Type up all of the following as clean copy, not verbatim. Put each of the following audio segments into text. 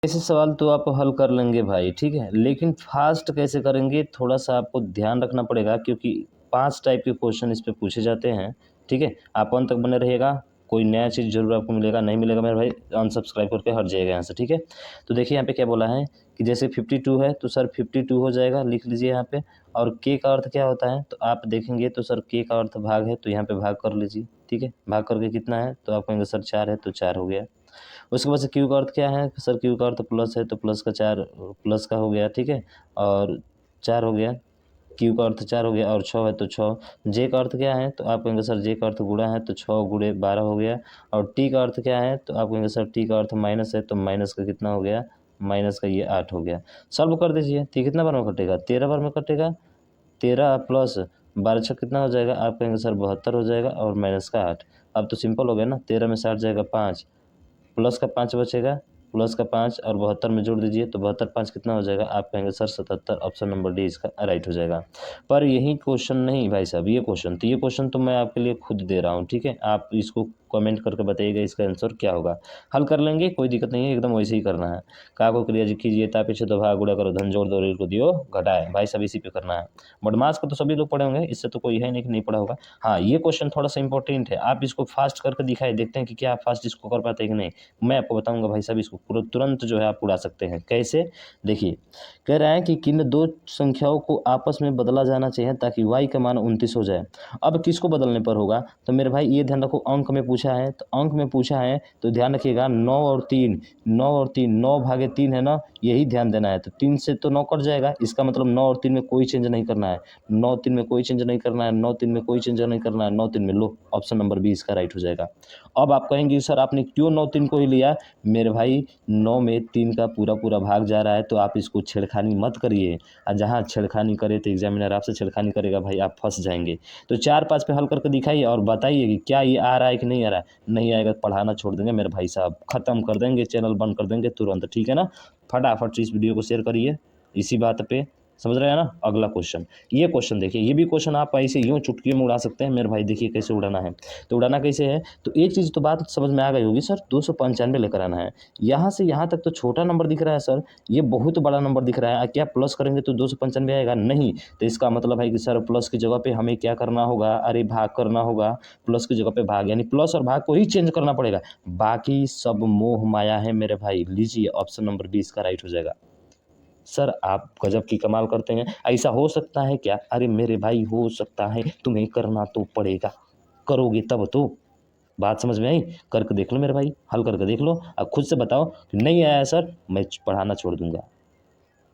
ऐसे सवाल तो आप हल कर लेंगे भाई, ठीक है, लेकिन फास्ट कैसे करेंगे थोड़ा सा आपको ध्यान रखना पड़ेगा, क्योंकि 5 टाइप के क्वेश्चन इस पे पूछे जाते हैं, ठीक है। आप अंत तक बने रहिएगा, कोई नया चीज़ जरूर आपको मिलेगा, नहीं मिलेगा मेरे भाई अनसब्सक्राइब करके हट जाइएगा यहाँ से, ठीक है। तो देखिए यहाँ पे क्या बोला है कि जैसे 52 है तो सर 52 हो जाएगा, लिख लीजिए यहाँ पे। और के का अर्थ क्या होता है, तो आप देखेंगे तो सर के का अर्थ भाग है, तो यहाँ पे भाग कर लीजिए, ठीक है। भाग करके कितना है, तो आप कहेंगे सर 4 है, तो 4 हो गया। उसके बाद से क्यू का अर्थ क्या है, सर क्यू का अर्थ प्लस है, तो प्लस का 4 प्लस का हो गया, ठीक है। और 4 हो गया, क्यू का अर्थ 4 हो गया, और 6 है तो 6। जे का अर्थ क्या है, तो आप कहेंगे सर जे का अर्थ गुणा है, तो 6 गुणे 12 हो गया। और टी का अर्थ क्या है, तो आप कहेंगे सर टी का अर्थ माइनस है, तो माइनस का कितना हो गया, माइनस का ये 8 हो गया। सॉल्व कर दीजिए, तो कितना बार में कटेगा, 13 बार में कटेगा। 13 प्लस 12 छः कितना हो जाएगा, आप कहेंगे सर 72 हो जाएगा, और माइनस का 8। अब तो सिंपल हो गया ना, 13 में 60 जाएगा 5, प्लस का 5 बचेगा, प्लस का 5 और 72 में जोड़ दीजिए, तो 72 5 कितना हो जाएगा, आप कहेंगे सर 77। ऑप्शन नंबर डी इसका राइट हो जाएगा। पर यही क्वेश्चन नहीं भाई साहब, ये क्वेश्चन तो मैं आपके लिए खुद दे रहा हूँ, ठीक है। आप इसको कमेंट करके बताइएगा इसका आंसर क्या होगा। हल कर लेंगे, कोई दिक्कत नहीं है, एकदम वैसे ही करना है। का को क्रिया कीजिए, ता पीछे तो भाग गुणा करो, धन जोड़ दो, ऋण को दियो घटाए, भाई साहब इसी पे करना है। बदमाश को तो सभी लोग पढ़े होंगे, इससे तो कोई है नहीं कि नहीं पढ़ा होगा। हाँ, ये क्वेश्चन थोड़ा सा इंपॉर्टेंट है, आप इसको फास्ट करके दिखाए, देखते हैं कि क्या आप फास्ट इसको कर पाते हैं कि नहीं। मैं आपको बताऊंगा भाई साहब, इसको पूरा तुरंत जो है आप उड़ा सकते हैं। कैसे, देखिए कह रहा है कि किन दो संख्याओं को आपस में बदला जाना चाहिए ताकि y का मान 29 हो जाए। अब किसको बदलने पर होगा, तो मेरे भाई ये ध्यान रखो, अंक में पूछा है, तो अंक में पूछा है तो ध्यान रखिएगा 9 और 3, 9 और 3, 9 भागे 3 है ना, यही ध्यान देना है। तो 3 से तो 9 कट जाएगा, इसका मतलब 9 और 3 में कोई चेंज नहीं करना है, 9 3 में कोई चेंज नहीं करना है, 9 3 में कोई चेंज नहीं करना है, 9 3 में लो, ऑप्शन नंबर बी इसका राइट हो जाएगा। अब आप कहेंगे सर आपने क्यों 9 3 को ही लिया, मेरे भाई 9 में 3 का पूरा पूरा भाग जा रहा है, तो आप इसको छेड़खानी मत करिए। और जहाँ छेड़खानी करे तो एग्जामिनर आपसे छेड़खानी करेगा भाई, आप फंस जाएंगे। तो 4 5 पे हल करके दिखाइए और बताइए कि क्या ये आ रहा है कि नहीं आ रहा है। नहीं आएगा तो पढ़ाना छोड़ देंगे मेरे भाई साहब, ख़त्म कर देंगे, चैनल बंद कर देंगे तुरंत, ठीक है ना। फटाफट से इस वीडियो को शेयर करिए इसी बात पे, समझ रहे हैं ना। अगला क्वेश्चन, ये क्वेश्चन देखिए, ये भी क्वेश्चन आप ऐसे यूँ चुटकी में उड़ा सकते हैं मेरे भाई। देखिए कैसे उड़ाना है, तो उड़ाना कैसे है, तो एक चीज़ तो बात समझ में आ गई होगी सर, 295 लेकर आना है। यहाँ से यहाँ तक तो छोटा नंबर दिख रहा है सर, ये बहुत बड़ा नंबर दिख रहा है, क्या प्लस करेंगे तो 295 आएगा, नहीं। तो इसका मतलब है कि सर प्लस की जगह पे हमें क्या करना होगा, अरे भाग करना होगा। प्लस की जगह पे भाग, यानी प्लस और भाग को ही चेंज करना पड़ेगा, बाकी सब मोह माया है मेरे भाई। लीजिए ऑप्शन नंबर बी इसका राइट हो जाएगा। सर आप गजब की कमाल करते हैं, ऐसा हो सकता है क्या, अरे मेरे भाई हो सकता है, तुम्हें करना तो पड़ेगा, करोगे तब तो। बात समझ में आई, करके देख लो मेरे भाई, हल करके देख लो, अब खुद से बताओ कि नहीं आया सर मैं पढ़ाना छोड़ दूंगा।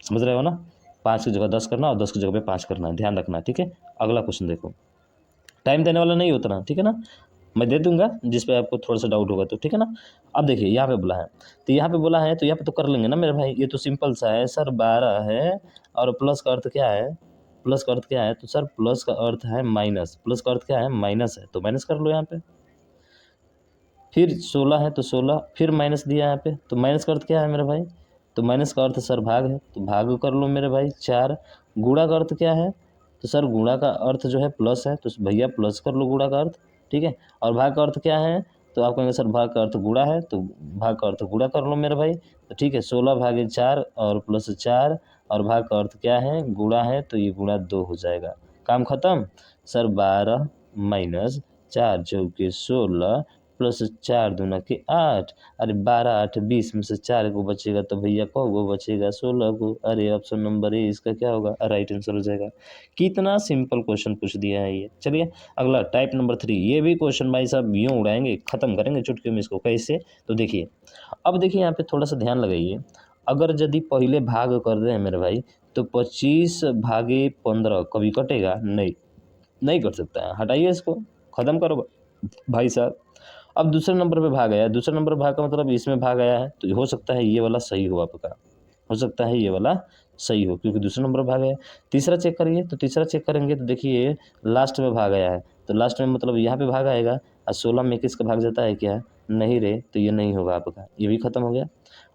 समझ रहे हो ना, 5 की जगह 10 करना और 10 की जगह पे 5 करना, ध्यान रखना, ठीक है। अगला क्वेश्चन देखो, टाइम देने वाला नहीं उतना, ठीक है ना, मैं दे दूंगा जिस पे आपको थोड़ा सा डाउट होगा तो, ठीक है ना। अब देखिए यहाँ पे बोला है, तो यहाँ पे बोला है तो यहाँ पे तो कर लेंगे ना मेरे भाई, ये तो सिंपल सा है सर, 12 है और प्लस का अर्थ क्या है, प्लस का अर्थ क्या है, तो सर प्लस का अर्थ है माइनस, प्लस का अर्थ क्या है, माइनस है, तो माइनस कर लो यहाँ पे। फिर 16 है तो 16, फिर माइनस दिया यहाँ पे, तो माइनस का अर्थ क्या है मेरे भाई, तो माइनस का अर्थ सर भाग है, तो भाग कर लो मेरे भाई 4। गुणा का अर्थ क्या है, तो सर गुणा का अर्थ जो है प्लस है, तो भैया प्लस कर लो गुणा का अर्थ, ठीक है। और भाग का अर्थ क्या है, तो आप कहेंगे सर भाग का अर्थ गुणा है, तो भाग का अर्थ गुणा कर लो मेरे भाई, तो ठीक है। 16 भागे 4 और प्लस 4, और भाग का अर्थ क्या है, गुणा है, तो ये गुणा 2 हो जाएगा, काम खत्म। सर 12 माइनस 4 चौके 16 प्लस 4 दूना के 8, अरे 12 8 20 में से 4 को बचेगा, तो भैया को वो बचेगा 16 को, अरे ऑप्शन नंबर ए इसका क्या होगा, राइट आंसर हो जाएगा। कितना सिंपल क्वेश्चन पूछ दिया है ये। चलिए अगला टाइप नंबर 3, ये भी क्वेश्चन भाई साहब यूँ उड़ाएंगे, खत्म करेंगे चुटकी में इसको, कैसे, तो देखिए। अब देखिए यहाँ पे थोड़ा सा ध्यान लगाइए, अगर यदि पहले भाग कर दें मेरे भाई, तो 25 भागे 15 कभी कटेगा नहीं, नहीं कर सकता है, हटाइए इसको, खत्म करो भाई साहब। अब दूसरे नंबर पे भाग आया, दूसरे नंबर पे भाग का मतलब इसमें भाग आया है, तो हो सकता है ये वाला सही हो आपका, हो सकता है ये वाला सही हो, क्योंकि दूसरे नंबर पर भाग आया। तीसरा चेक करिए, तो तीसरा चेक करेंगे तो देखिए लास्ट में भाग आया है, तो लास्ट में मतलब यहाँ पे भाग आएगा, और 16 में 21 का भाग जाता है क्या, नहीं रे, तो ये नहीं होगा आपका, ये भी खत्म हो गया।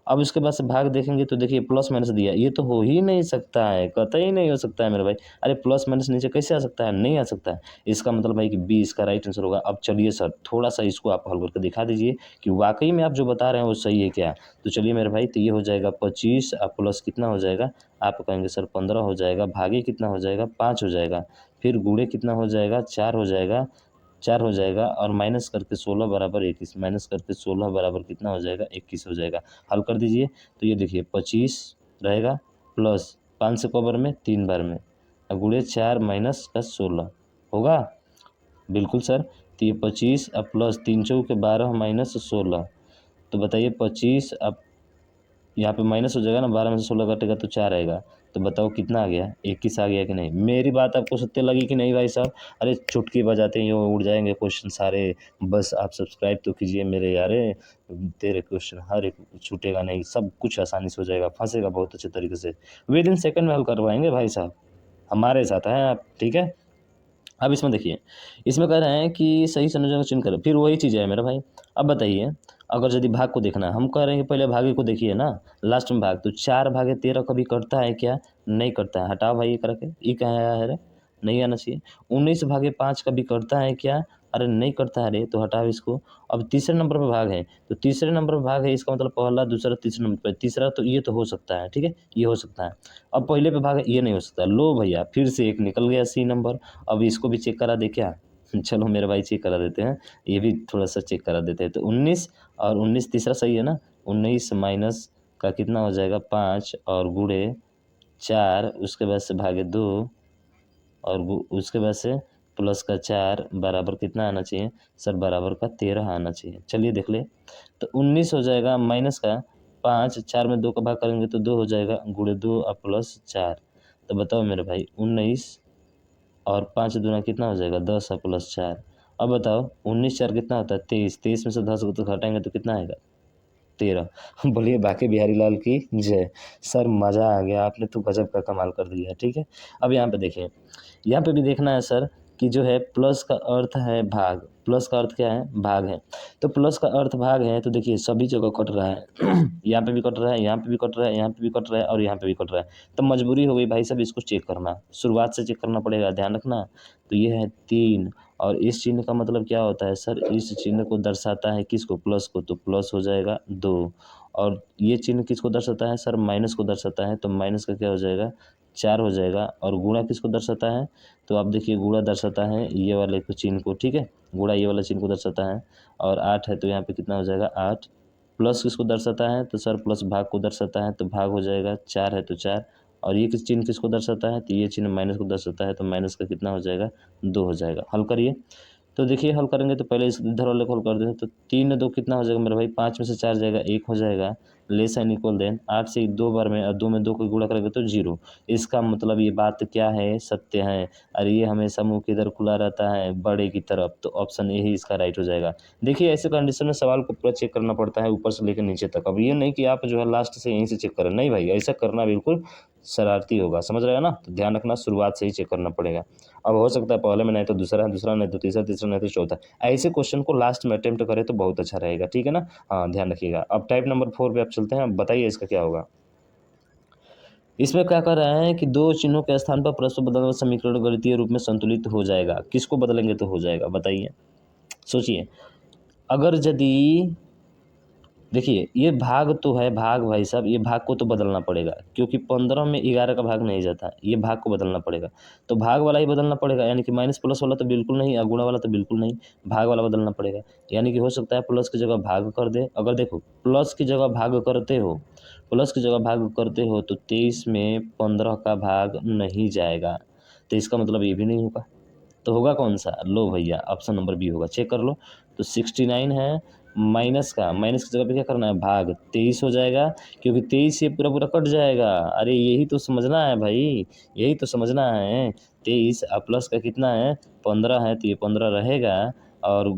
अब इसके बाद से भाग देखेंगे तो देखिए प्लस माइनस दिया, ये तो हो ही नहीं सकता है, कतई नहीं हो सकता है मेरे भाई। अरे प्लस माइनस नीचे कैसे आ सकता है, नहीं आ सकता है। इसका मतलब भाई कि बी इसका राइट आंसर होगा। अब चलिए सर थोड़ा सा इसको आप हल करके दिखा दीजिए कि वाकई में आप जो बता रहे हैं वो सही है क्या। तो चलिए मेरे भाई, तो ये हो जाएगा 25 अब प्लस कितना हो जाएगा, आप कहेंगे सर 15 हो जाएगा, भागे कितना हो जाएगा 5 हो जाएगा, फिर गुणे कितना हो जाएगा 4 हो जाएगा, 4 हो जाएगा और माइनस करके 16 बराबर 21, माइनस करके 16 बराबर कितना हो जाएगा 21 हो जाएगा। हल कर दीजिए तो ये देखिए 25 रहेगा प्लस 5 से क बार में 3 बार में, और गुणे 4 माइनस का 16 होगा। बिल्कुल सर, तो ये 25 अब प्लस 3 चौके 12 माइनस 16, तो बताइए 25 अब यहाँ पे माइनस हो जाएगा ना, 12 में से 16 कटेगा तो 4 आएगा। तो बताओ कितना आ गया, 21 आ गया कि नहीं। मेरी बात आपको सत्य लगी कि नहीं भाई साहब। अरे चुटकी बजाते ही वो उड़ जाएंगे क्वेश्चन सारे। बस आप सब्सक्राइब तो कीजिए मेरे यारे, तेरे क्वेश्चन हर एक छूटेगा नहीं, सब कुछ आसानी से हो जाएगा, फंसेगा बहुत अच्छे तरीके से। विद इन सेकंड में हल करवाएंगे भाई साहब, हमारे साथ हैं आप, ठीक है। अब इसमें देखिए, इसमें कह रहे हैं कि सही संयोजन का चयन करें, फिर वही चीज़ है मेरा भाई। अब बताइए, अगर यदि भाग को देखना है, हम कह रहे हैं कि पहले भागे को देखिए ना, लास्ट में भाग, तो 4/13 कभी कटता है क्या, नहीं कटता है, हटाओ भाई ये करके, ये कहाँ आया है रे, नहीं आना चाहिए। 19/5 कभी कटता है क्या, अरे नहीं करता है रे, तो हटाओ इसको। अब तीसरे नंबर पर भाग है, तो तीसरे नंबर पर भाग है, इसका मतलब पहला दूसरा तीसरे नंबर पर, तीसरा तो ये तो हो सकता है, ठीक है, ये हो सकता है। अब पहले पे भाग है, ये नहीं हो सकता। लो भैया फिर से एक निकल गया सी नंबर। अब इसको भी चेक करा दे क्या, चलो मेरे भाई चेक करा देते हैं, ये भी थोड़ा सा चेक करा देते हैं। तो 19 और 19 तीसरा सही है ना, 19 माइनस का कितना हो जाएगा 5 और गुणे 4, उसके बाद से भागे 2 और उसके बाद से प्लस का 4 बराबर कितना आना चाहिए सर, बराबर का 13 आना चाहिए। चलिए देख ले, तो 19 हो जाएगा माइनस का 5, 4 में 2 का भाग करेंगे तो 2 हो जाएगा, गुणे 2 और प्लस 4। तो बताओ मेरे भाई 19 और 5 दूना कितना हो जाएगा 10 और प्लस 4। अब बताओ 19 4 कितना होता है 23, 23 में से 10 को तो घटाएंगे तो कितना आएगा 13। बोलिए बाकी बिहारी लाल की जय। सर मज़ा आ गया, आपने तो गजब का कमाल कर दिया, ठीक है। अब यहाँ पे देखिए, यहाँ पे भी देखना है सर कि जो है प्लस का अर्थ है भाग, प्लस का अर्थ क्या है भाग है, तो प्लस का अर्थ भाग है, तो देखिए सभी जगह कट रहा है। यहाँ पे भी कट रहा है, यहाँ पे भी कट रहा है, यहाँ पे भी कट रहा है और यहाँ पे भी कट रहा है। तो मजबूरी हो गई भाई साहब इसको चेक करना, शुरुआत से चेक करना पड़ेगा, ध्यान रखना। तो ये है 3 और इस चिन्ह का मतलब क्या होता है सर, इस चिन्ह को दर्शाता है किसको, प्लस को, तो प्लस हो जाएगा 2। और ये चिन्ह किसको दर्शाता है सर, माइनस को दर्शाता है, तो माइनस का क्या हो जाएगा 4 हो जाएगा। और गुणा किसको दर्शाता है, तो आप देखिए गुणा दर्शाता है ये वाले को चिन्ह को, ठीक है, गुणा ये वाला चिन्ह को दर्शाता है। और 8 है तो यहाँ पे कितना हो जाएगा 8। प्लस किसको दर्शाता है, तो सर प्लस भाग को दर्शाता है, तो भाग हो जाएगा 4 है तो 4। और ये किस चिन्ह किसको दर्शाता है, तो ये चिन्ह माइनस को दर्शाता है, तो माइनस का कितना हो जाएगा 2 हो जाएगा। हल करिए, तो देखिए हल करेंगे तो पहले इस इधर वाले को हल कर दें, तो 3 2 कितना हो जाएगा मेरे भाई, 5 में से 4 जाएगा 1 हो जाएगा, लेस एन इक्वल देन 8 से 2 बार में और 2 में 2 को गुणा करेंगे तो 0। इसका मतलब ये बात क्या है, सत्य है। और ये हमेशा मुंह किधर खुला रहता है, बड़े की तरफ, तो ऑप्शन ए ही इसका राइट हो जाएगा। देखिए ऐसे कंडीशन में सवाल को पूरा चेक करना पड़ता है ऊपर से लेकर नीचे तक। अब ये नहीं कि आप जो है लास्ट से यहीं से चेक करें, नहीं भाई ऐसा करना बिल्कुल शरारती होगा, समझ रहे हैं ना। तो ध्यान रखना शुरुआत से ही चेक करना पड़ेगा। अब हो सकता है पहले में नहीं तो दूसरा, दूसरा नहीं तो तीसरा, तीसरा नहीं तो चौथा, ऐसे क्वेश्चन को लास्ट में अटेम्प्ट करें तो बहुत अच्छा रहेगा, ठीक है ना। हाँ ध्यान रखिएगा। अब टाइप नंबर 4 पे आप चलते हैं, अब बताइए इसका क्या होगा। इसमें क्या कर रहे हैं कि दो चिन्हों के स्थान पर परस्पर बदलने वाला समीकरण गणितीय रूप में संतुलित हो जाएगा। किसको बदलेंगे तो हो जाएगा, बताइए, सोचिए। अगर यदि देखिए ये भाग तो है भाग भाई साहब, ये भाग को तो बदलना पड़ेगा क्योंकि 15 में 11 का भाग नहीं जाता, ये भाग को बदलना पड़ेगा। तो भाग वाला ही बदलना पड़ेगा, यानी कि माइनस प्लस वाला तो बिल्कुल नहीं और गुणा वाला तो बिल्कुल नहीं, भाग वाला बदलना पड़ेगा। यानी कि हो सकता है प्लस की जगह भाग कर दे। अगर देखो प्लस की जगह भाग करते हो, प्लस की जगह भाग करते हो तो 23 में 15 का भाग नहीं जाएगा, तो इसका मतलब ये भी नहीं होगा। तो होगा कौन सा, लो भैया ऑप्शन नंबर बी होगा, चेक कर लो। तो 69 है, माइनस का, माइनस की जगह पे क्या करना है भाग, 23 हो जाएगा क्योंकि 23 से पूरा पूरा कट जाएगा। अरे यही तो समझना है भाई, यही तो समझना है। 23 और प्लस का कितना है 15 है, तो ये 15 रहेगा और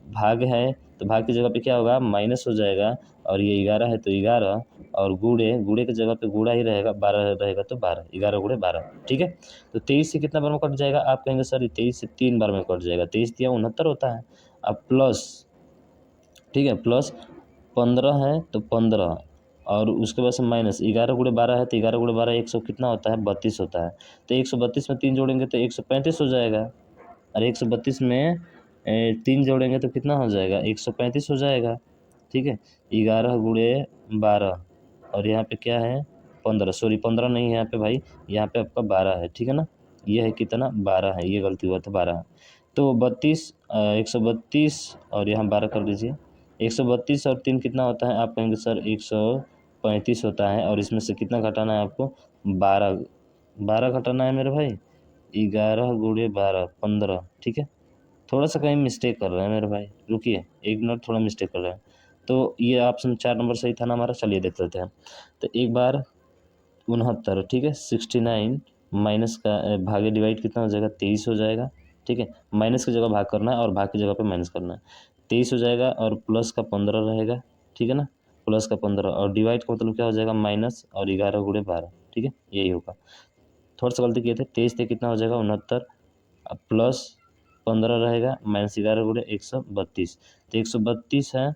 भाग है, तो भाग की जगह पे क्या होगा माइनस हो जाएगा। और ये 11 है तो 11 और गुणे, गुणे की जगह पे गुणा ही रहेगा, 12 रहेगा तो 12, 11 गुणे 12, ठीक है। तो 23 से कितना बार में कट जाएगा, आप कहेंगे सर 23 से 3 बार में कट जाएगा, 23 दिया 69 होता है। अब प्लस, ठीक है, प्लस 15 है तो 15 और उसके बाद से माइनस 11 × 12 है, तो 11 × 12 100 कितना होता है 32 होता है। तो 132 में 3 जोड़ेंगे तो 135 हो जाएगा, और 132 में 3 जोड़ेंगे तो कितना हो जाएगा 135 हो जाएगा। ठीक है, 11 × 12 और यहाँ पे क्या है 15, सॉरी 15 नहीं है यहाँ पे भाई, यहाँ पे आपका 12 है। ठीक है ना, ये है कितना 12 है, ये गलती हुआ था 12 है। तो 32 132 और यहाँ 12 कर दीजिए। 132 और 3 कितना होता है, आप कहेंगे सर 135 होता है, और इसमें से कितना घटाना है आपको 12, 12 घटाना है मेरे भाई। 11 × 12 15। ठीक है, थोड़ा सा कहीं मिस्टेक कर रहे हैं मेरे भाई, रुकिए 1 मिनट, थोड़ा मिस्टेक कर रहे हैं। तो ये ऑप्शन 4 नंबर सही था ना हमारा, चलिए देख लेते हैं। तो एक बार 69, ठीक है 69 माइनस का भागे डिवाइड कितना हो जाएगा 23 हो जाएगा। ठीक है, माइनस की जगह भाग करना है और भाग की जगह पे माइनस करना है। 23 हो जाएगा और प्लस का 15 रहेगा। ठीक है ना, प्लस का 15 और डिवाइड का मतलब क्या हो जाएगा माइनस, और 11 × 12। ठीक है, यही होगा। थोड़ा सा गलती किए थे, 23 से कितना हो जाएगा 69, प्लस 15 रहेगा, माइनस 11 × 132। तो 132 है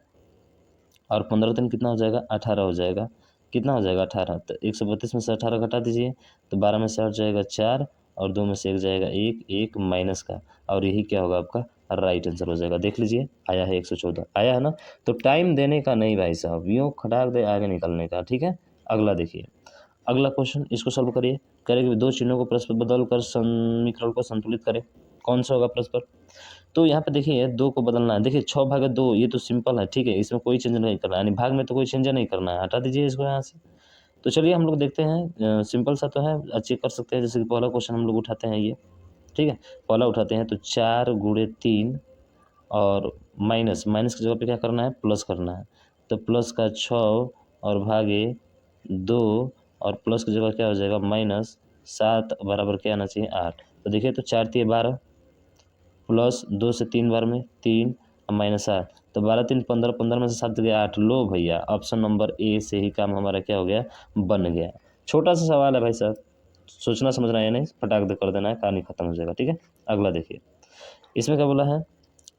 और 15 कितना हो जाएगा 18 हो जाएगा। कितना हो जाएगा 18, तो 132 में से 18 घटा दीजिए, तो 12 में से हट जाएगा 4 और 2 में से 1 जाएगा 1, 1 माइनस का, और यही क्या होगा आपका राइट आंसर हो जाएगा। देख लीजिए आया है 114, आया है ना। तो टाइम देने का नहीं भाई साहब, यूँ खटाक दे आगे निकलने का। ठीक है, अगला देखिए, अगला क्वेश्चन, इसको सॉल्व करिए। करेंगे दो चिन्हों को परस्पर बदल कर समीकरण को संतुलित करें। कौन सा होगा परस्पर, तो यहाँ पे देखिए 2 को बदलना है। देखिए 6/2 ये तो सिंपल है, ठीक है, इसमें कोई चेंज नहीं करना है, यानी भाग में तो कोई चेंज नहीं करना है, हटा दीजिए इसको यहाँ से। तो चलिए हम लोग देखते हैं, सिंपल सा तो है, चेक कर सकते हैं। जैसे कि पहला क्वेश्चन हम लोग उठाते हैं ये, ठीक है, पहला उठाते हैं तो 4 × 3 और माइनस, माइनस की जगह पे क्या करना है प्लस करना है। तो प्लस का 6 और भागे 2 और प्लस की जगह क्या हो जाएगा -7 बराबर क्या आना चाहिए 8। तो देखिए तो 4×3 = 12 प्लस 2 से 3 बार में 3 और -8, तो 12×3 = 15, 15 में से 7 गया 8। लो भैया, ऑप्शन नंबर ए से ही काम हमारा क्या हो गया बन गया। छोटा सा सवाल है भाई साहब, सोचना समझना है नहीं, फटाक दे कर देना है, कहानी खत्म हो जाएगा। ठीक है, अगला देखिए, इसमें क्या बोला है,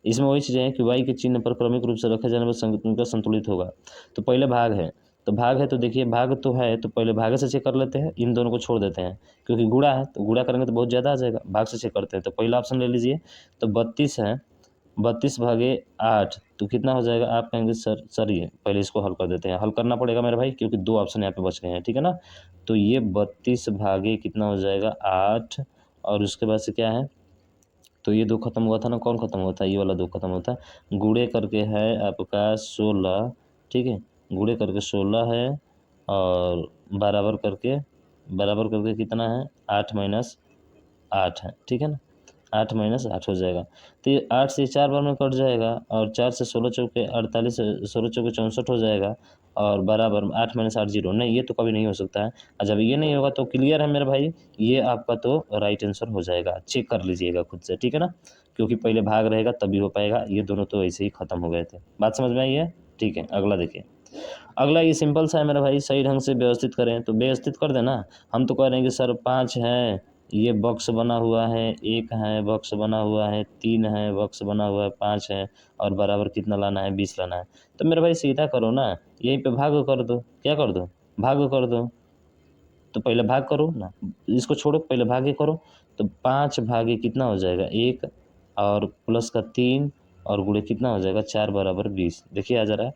इसमें वही चीज़ें हैं कि y के चिन्ह पर क्रमिक रूप से रखे जाने पर संख्या संतुलित होगा। तो पहले भाग है, तो भाग है तो देखिए भाग तो है, तो पहले भागे से चेक कर लेते हैं, इन दोनों को छोड़ देते हैं, क्योंकि गुणा है तो गुणा करेंगे तो बहुत ज़्यादा आ जाएगा। भाग से चेक करते हैं, तो पहला ऑप्शन ले लीजिए, तो 32 है, 32/8 तो कितना हो जाएगा, आप कहेंगे सर ये पहले इसको हल कर देते हैं। हल करना पड़ेगा मेरे भाई, क्योंकि 2 ऑप्शन यहाँ पे बच गए हैं। ठीक है ना, तो ये 32 भागे कितना हो जाएगा 8, और उसके बाद से क्या है, तो ये 2 खत्म हुआ था ना, कौन खत्म हुआ था, ये वाला 2 खत्म होता है। गुणे करके है आपका 16, ठीक है, गुणे करके 16 है, और बराबर करके कितना है 8 - 8 है। ठीक है ना, 8 - 8 हो जाएगा। तो ये 8 से 4 बार में कट जाएगा, और 4 से 16 चौके 48, 16 चौके 64 हो जाएगा, और बराबर 8 - 8 0, नहीं ये तो कभी नहीं हो सकता है। और जब ये नहीं होगा तो क्लियर है मेरे भाई, ये आपका तो राइट आंसर हो जाएगा। चेक कर लीजिएगा खुद से, ठीक है ना, क्योंकि पहले भाग रहेगा तभी हो पाएगा, ये दोनों तो ऐसे ही खत्म हो गए थे। बात समझ में आई है, ठीक है, अगला देखिए। अगला ये सिंपल सा है मेरा भाई, सही ढंग से व्यवस्थित करें, तो व्यवस्थित कर देना। हम तो कह रहे हैं कि सर 5 है, ये बॉक्स बना हुआ है, 1 है बॉक्स बना हुआ है, 3 है बॉक्स बना हुआ है, 5 है, और बराबर कितना लाना है 20 लाना है। तो मेरे भाई सीधा करो ना, यहीं पे भाग कर दो, क्या कर दो भाग कर दो। तो पहले भाग करो ना, इसको छोड़ो, पहले भागे करो। तो 5 भागे कितना हो जाएगा 1, और प्लस का 3, और गुणे कितना हो जाएगा 4 बराबर 20। देखिए आ जा रहा है,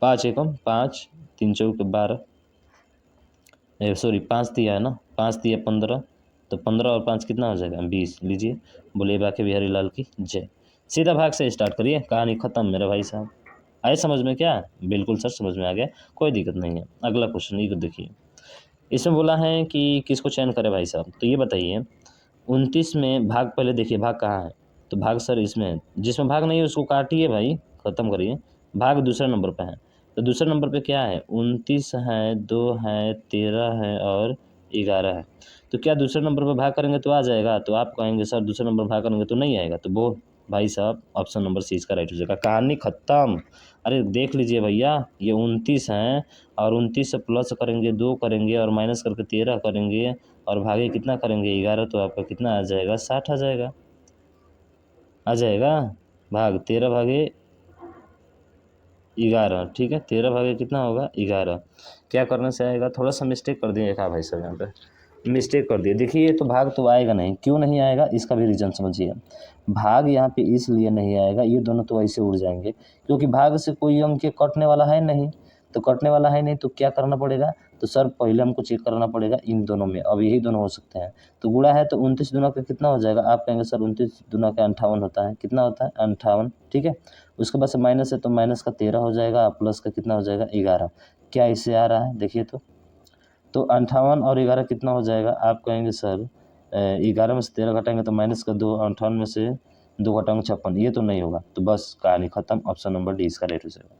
5 एकम 5, 3 चौके 12, सॉरी 5 दिया है ना, 5 दिया 15, तो 15 और 5 कितना हो जाएगा 20। लीजिए, बोले बाके बिहारी लाल की जय। सीधा भाग से स्टार्ट करिए, कहानी खत्म मेरे भाई साहब। आए समझ में क्या, बिल्कुल सर समझ में आ गया, कोई दिक्कत नहीं है। अगला क्वेश्चन ये देखिए, इसमें बोला है कि किसको चयन करें भाई साहब, तो ये बताइए 29 में भाग, पहले देखिए भाग कहाँ है, तो भाग सर इसमें है, जिसमें भाग नहीं है उसको काटिए भाई, ख़त्म करिए। भाग दूसरे नंबर पे है, तो दूसरे नंबर पे क्या है 29 है, 2 है, 13 है, और 11 है। तो क्या दूसरे नंबर पे भाग करेंगे तो आ जाएगा, तो आप कहेंगे सर दूसरे नंबर भाग करेंगे तो नहीं आएगा, तो वो भाई साहब ऑप्शन नंबर सी इसका राइट हो जाएगा, कहानी खत्म। अरे देख लीजिए भैया, ये 29 हैं, और 29 से प्लस करेंगे 2 करेंगे, और माइनस करके 13 करेंगे, और भागे कितना करेंगे 11, तो आपका कितना आ जाएगा 60 आ जाएगा, आ जाएगा। भाग 13 भागे 11, ठीक है। 13 भागे कितना होगा 11। क्या करने से आएगा, थोड़ा सा मिस्टेक कर दिए कहा भाई साहब, यहाँ पे मिस्टेक कर दिए। देखिए ये तो भाग तो आएगा नहीं, क्यों नहीं आएगा इसका भी रीज़न समझिए। भाग यहाँ पे इसलिए नहीं आएगा, ये दोनों तो ऐसे उड़ जाएंगे, क्योंकि भाग से कोई अंक के कटने वाला है नहीं, तो कटने वाला है नहीं तो क्या करना पड़ेगा, तो सर पहले हमको चेक करना पड़ेगा इन दोनों में, अब यही दोनों हो सकते हैं। तो गुणा है तो 29 दूना का कितना हो जाएगा, आप कहेंगे सर 29 दूना का 58 होता है, कितना होता है 58, ठीक है। उसके बाद से माइनस है तो माइनस का 13 हो जाएगा, प्लस का कितना हो जाएगा 11। क्या इससे आ रहा है देखिए, तो 58 और 11 कितना हो जाएगा, आप कहेंगे सर 11 में से 13 घटाएंगे तो माइनस का 2, 58 में से 2 घटाएंगे 56, ये तो नहीं होगा, तो बस कहानी खत्म, ऑप्शन नंबर डी इसका राइट हो जाएगा।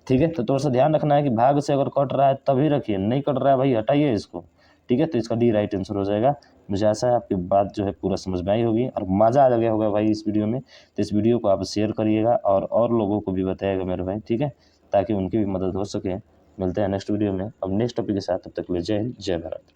ठीक है, तो थोड़ा सा ध्यान रखना है कि भाग से अगर कट रहा है तभी रखिए, नहीं कट रहा है भाई हटाइए इसको। ठीक है, तो इसका डी राइट आंसर हो जाएगा। मुझे आशा है आपकी बात जो है पूरा समझ में आई होगी और मज़ा आ गया होगा भाई इस वीडियो में। तो इस वीडियो को आप शेयर करिएगा और लोगों को भी बताइएगा मेरे भाई, ठीक है, ताकि उनकी भी मदद हो सके। मिलते हैं नेक्स्ट वीडियो में अब नेक्स्ट टॉपिक के साथ, तब तक के लिए जय हिंद जय भारत।